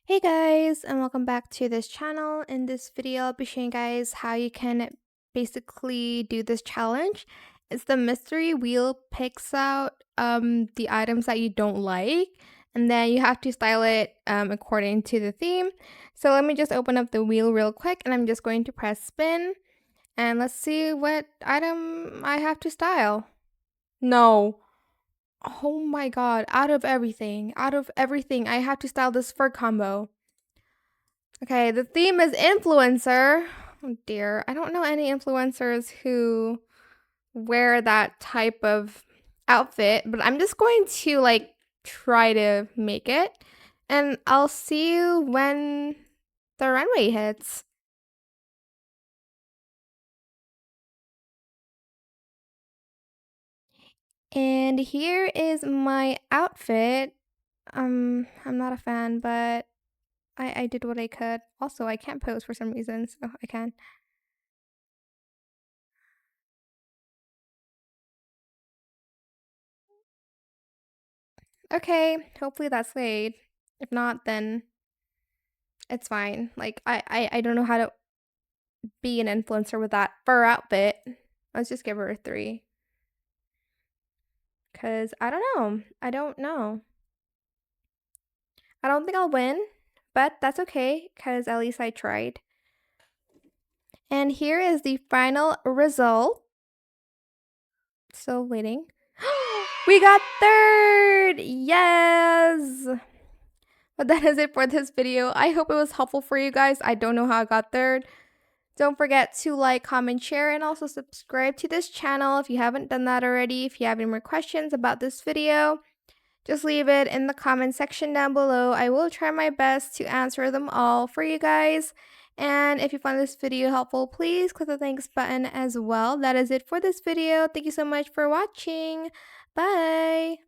Hey guys, and welcome back to this channel. In this video, I'll be showing you guys how you can basically do this challenge. It's the mystery wheel picks out the items that you don't like, and then you have to style it according to the theme. So let me just open up the wheel real quick, and I'm just going to press spin, and let's see what item I have to style. No. Oh my god, out of everything, I have to style this fur combo. Okay, the theme is influencer. Oh dear, I don't know any influencers who wear that type of outfit, but I'm just going to try to make it. And I'll see you when the runway hits. And here is my outfit. I'm not a fan, but I did what I could. Also, I can't pose for some reason, so I can. Okay, hopefully that's laid. If not, then it's fine. I don't know how to be an influencer with that fur outfit. Let's just give her a 3. Cause I don't know. I don't know. I don't think I'll win, but that's okay, cause at least I tried. And here is the final result. Still waiting. We got 3rd! Yes! But that is it for this video. I hope it was helpful for you guys. I don't know how I got 3rd. Don't forget to like, comment, share, and also subscribe to this channel if you haven't done that already. If you have any more questions about this video, just leave it in the comment section down below. I will try my best to answer them all for you guys. And if you found this video helpful, please click the thanks button as well. That is it for this video. Thank you so much for watching. Bye!